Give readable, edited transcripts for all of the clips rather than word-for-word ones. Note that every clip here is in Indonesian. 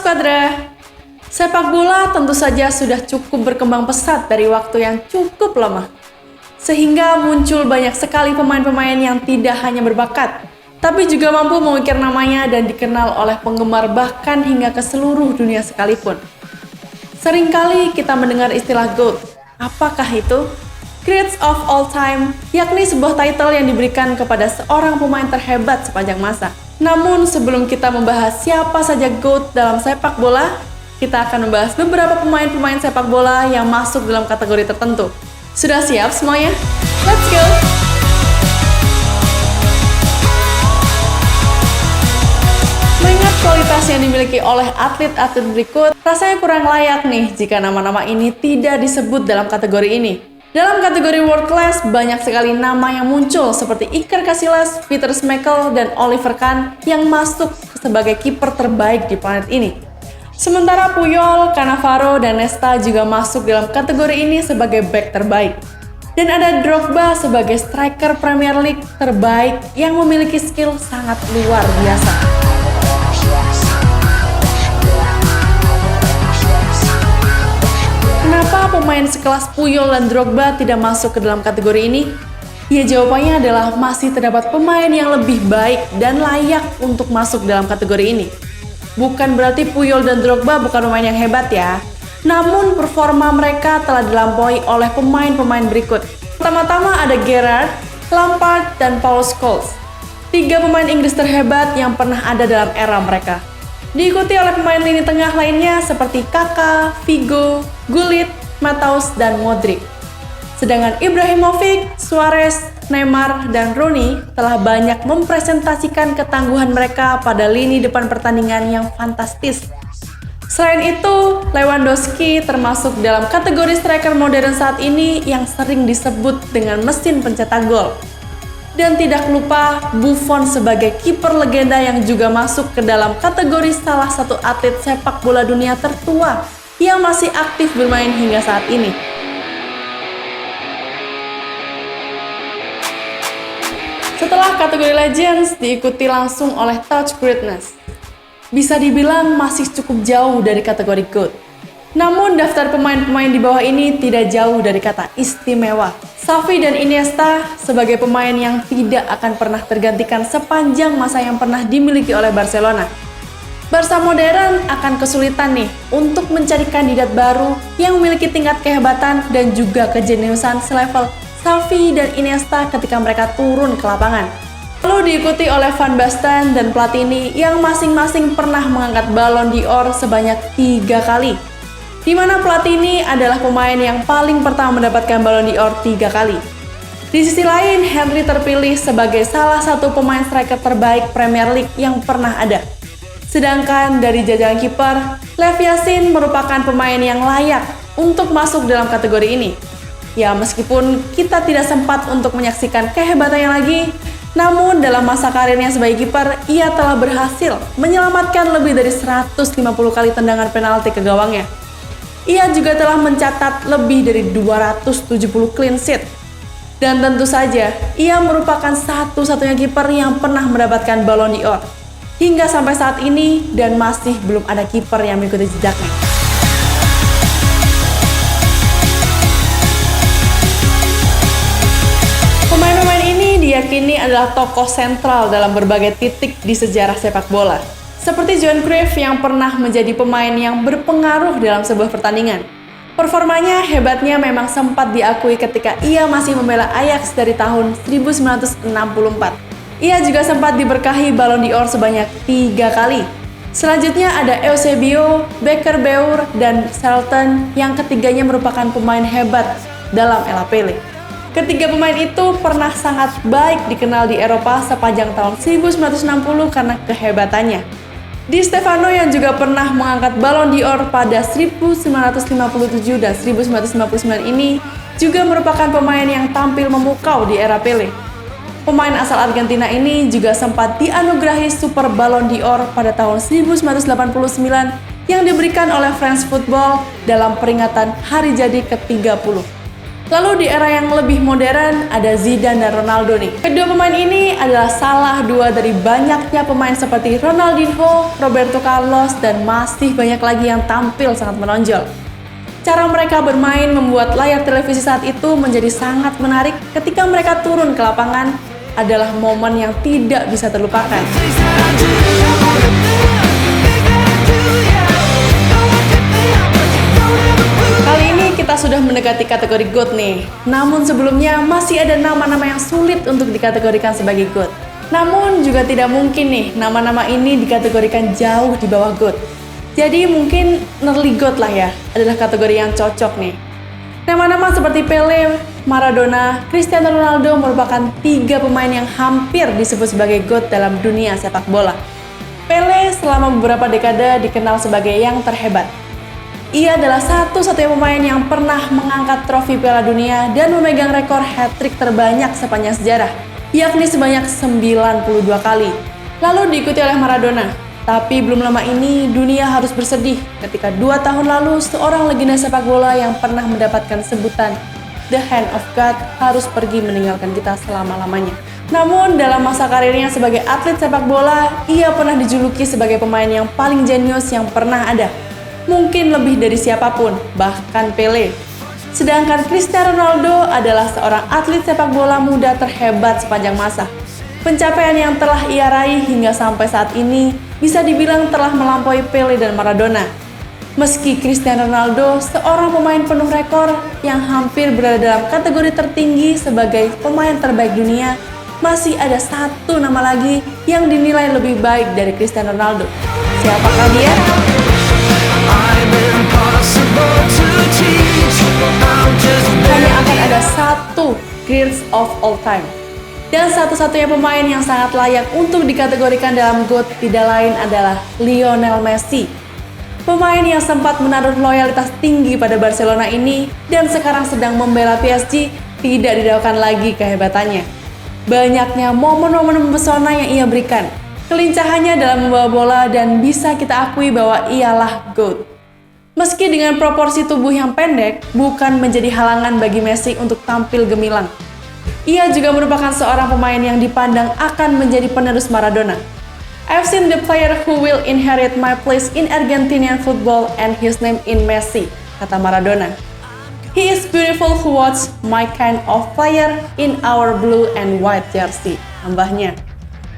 Squadra. Sepak bola tentu saja sudah cukup berkembang pesat dari waktu yang cukup lama. Sehingga muncul banyak sekali pemain-pemain yang tidak hanya berbakat, tapi juga mampu mengukir namanya dan dikenal oleh penggemar bahkan hingga ke seluruh dunia sekalipun. Seringkali kita mendengar istilah GOAT. Apakah itu? Greatest of all time, yakni sebuah title yang diberikan kepada seorang pemain terhebat sepanjang masa. Namun sebelum kita membahas siapa saja GOAT dalam sepak bola, kita akan membahas beberapa pemain-pemain sepak bola yang masuk dalam kategori tertentu. Sudah siap semuanya? Let's go! Mengingat kualitas yang dimiliki oleh atlet-atlet berikut, rasanya kurang layak nih jika nama-nama ini tidak disebut dalam kategori ini. Dalam kategori World Class, banyak sekali nama yang muncul seperti Iker Casillas, Peter Schmeichel, dan Oliver Kahn yang masuk sebagai kiper terbaik di planet ini. Sementara Puyol, Cannavaro, dan Nesta juga masuk dalam kategori ini sebagai back terbaik. Dan ada Drogba sebagai striker Premier League terbaik yang memiliki skill sangat luar biasa. Kenapa pemain sekelas Puyol dan Drogba tidak masuk ke dalam kategori ini? Ya, jawabannya adalah masih terdapat pemain yang lebih baik dan layak untuk masuk dalam kategori ini. Bukan berarti Puyol dan Drogba bukan pemain yang hebat ya. Namun performa mereka telah dilampaui oleh pemain-pemain berikut. Pertama-tama ada Gerrard, Lampard, dan Paul Scholes. 3 pemain Inggris terhebat yang pernah ada dalam era mereka. Diikuti oleh pemain lini tengah lainnya seperti Kaka, Figo, Gullit, Matheus, dan Modric. Sedangkan Ibrahimovic, Suarez, Neymar, dan Rooney telah banyak mempresentasikan ketangguhan mereka pada lini depan pertandingan yang fantastis. Selain itu, Lewandowski termasuk dalam kategori striker modern saat ini yang sering disebut dengan mesin pencetak gol. Dan tidak lupa Buffon sebagai kiper legenda yang juga masuk ke dalam kategori salah satu atlet sepak bola dunia tertua yang masih aktif bermain hingga saat ini. Setelah kategori Legends diikuti langsung oleh Touch Greatness. Bisa dibilang masih cukup jauh dari kategori GOAT. Namun daftar pemain-pemain di bawah ini tidak jauh dari kata istimewa. Xavi dan Iniesta sebagai pemain yang tidak akan pernah tergantikan sepanjang masa yang pernah dimiliki oleh Barcelona. Barca modern akan kesulitan nih untuk mencari kandidat baru yang memiliki tingkat kehebatan dan juga kejeniusan selevel Xavi dan Iniesta ketika mereka turun ke lapangan. Lalu diikuti oleh Van Basten dan Platini yang masing-masing pernah mengangkat Ballon d'Or sebanyak 3 kali. Di mana Platini adalah pemain yang paling pertama mendapatkan Ballon d'Or 3 kali. Di sisi lain, Henry terpilih sebagai salah satu pemain striker terbaik Premier League yang pernah ada. Sedangkan dari jajaran kiper, Lev Yashin merupakan pemain yang layak untuk masuk dalam kategori ini. Ya, meskipun kita tidak sempat untuk menyaksikan kehebatannya lagi, namun dalam masa karirnya sebagai kiper, ia telah berhasil menyelamatkan lebih dari 150 kali tendangan penalti ke gawangnya. Ia juga telah mencatat lebih dari 270 clean sheet. Dan tentu saja, ia merupakan satu-satunya kiper yang pernah mendapatkan Ballon d'Or. Hingga sampai saat ini, dan masih belum ada kiper yang mengikuti jejaknya. Pemain-pemain ini diyakini adalah tokoh sentral dalam berbagai titik di sejarah sepak bola. Seperti Johan Cruyff yang pernah menjadi pemain yang berpengaruh dalam sebuah pertandingan. Performanya hebatnya memang sempat diakui ketika ia masih membela Ajax dari tahun 1964. Ia juga sempat diberkahi Ballon d'Or sebanyak 3 kali. Selanjutnya ada Eusebio, Beckenbauer, dan Charlton yang ketiganya merupakan pemain hebat dalam era Pele. Ketiga pemain itu pernah sangat baik dikenal di Eropa sepanjang tahun 1960 karena kehebatannya. Di Stefano yang juga pernah mengangkat Ballon d'Or pada 1957 dan 1959 ini juga merupakan pemain yang tampil memukau di era Pele. Pemain asal Argentina ini juga sempat dianugerahi Super Ballon d'Or pada tahun 1989 yang diberikan oleh France Football dalam peringatan hari jadi ke-30. Lalu di era yang lebih modern ada Zidane dan Ronaldo nih. Kedua pemain ini adalah salah dua dari banyaknya pemain seperti Ronaldinho, Roberto Carlos, dan masih banyak lagi yang tampil sangat menonjol. Cara mereka bermain membuat layar televisi saat itu menjadi sangat menarik ketika mereka turun ke lapangan adalah momen yang tidak bisa terlupakan. Kali ini kita sudah mendekati kategori GOAT nih. Namun sebelumnya masih ada nama-nama yang sulit untuk dikategorikan sebagai GOAT. Namun juga tidak mungkin nih nama-nama ini dikategorikan jauh di bawah GOAT. Jadi mungkin nearly GOAT lah ya, adalah kategori yang cocok nih. Nama-nama seperti Pele, Maradona, Cristiano Ronaldo merupakan 3 pemain yang hampir disebut sebagai GOAT dalam dunia sepak bola. Pele selama beberapa dekade dikenal sebagai yang terhebat. Ia adalah satu-satunya pemain yang pernah mengangkat trofi Piala Dunia dan memegang rekor hat-trick terbanyak sepanjang sejarah, yakni sebanyak 92 kali. Lalu diikuti oleh Maradona. Tapi belum lama ini dunia harus bersedih ketika 2 tahun lalu seorang legenda sepak bola yang pernah mendapatkan sebutan The Hand of God harus pergi meninggalkan kita selama-lamanya. Namun dalam masa karirnya sebagai atlet sepak bola, ia pernah dijuluki sebagai pemain yang paling jenius yang pernah ada. Mungkin lebih dari siapapun, bahkan Pele. Sedangkan Cristiano Ronaldo adalah seorang atlet sepak bola muda terhebat sepanjang masa. Pencapaian yang telah ia raih hingga sampai saat ini bisa dibilang telah melampaui Pele dan Maradona. Meski Cristiano Ronaldo seorang pemain penuh rekor yang hampir berada dalam kategori tertinggi sebagai pemain terbaik dunia, masih ada satu nama lagi yang dinilai lebih baik dari Cristiano Ronaldo. Siapakah dia? Hanya akan ada satu greatest of all time. Dan satu-satunya pemain yang sangat layak untuk dikategorikan dalam GOAT tidak lain adalah Lionel Messi. Pemain yang sempat menaruh loyalitas tinggi pada Barcelona ini dan sekarang sedang membela PSG tidak diragukan lagi kehebatannya. Banyaknya momen-momen mempesona yang ia berikan, kelincahannya dalam membawa bola dan bisa kita akui bahwa ialah GOAT. Meski dengan proporsi tubuh yang pendek, bukan menjadi halangan bagi Messi untuk tampil gemilang. Ia juga merupakan seorang pemain yang dipandang akan menjadi penerus Maradona. I've seen the player who will inherit my place in Argentinian football and his name in Messi, kata Maradona. He is beautiful who watch my kind of player in our blue and white jersey, tambahnya.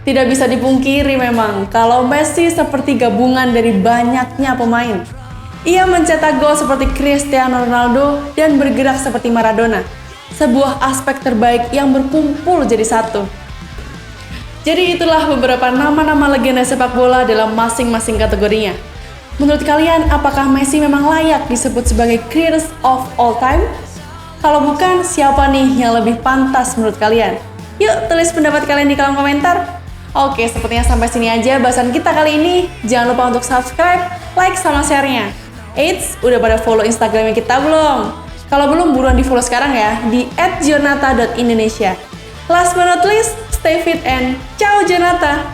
Tidak bisa dipungkiri memang kalau Messi seperti gabungan dari banyaknya pemain. Ia mencetak gol seperti Cristiano Ronaldo dan bergerak seperti Maradona. Sebuah aspek terbaik yang berkumpul jadi satu. Jadi itulah beberapa nama-nama legenda sepak bola dalam masing-masing kategorinya. Menurut kalian, apakah Messi memang layak disebut sebagai greatest of all time? Kalau bukan, siapa nih yang lebih pantas menurut kalian? Yuk, tulis pendapat kalian di kolom komentar. Oke, sepertinya sampai sini aja bahasan kita kali ini. Jangan lupa untuk subscribe, like, sama share-nya. Eits, udah pada follow Instagramnya kita belum? Kalau belum, buruan di follow sekarang ya di @jonata.indonesia. Last but not least, stay fit and ciao Jonata!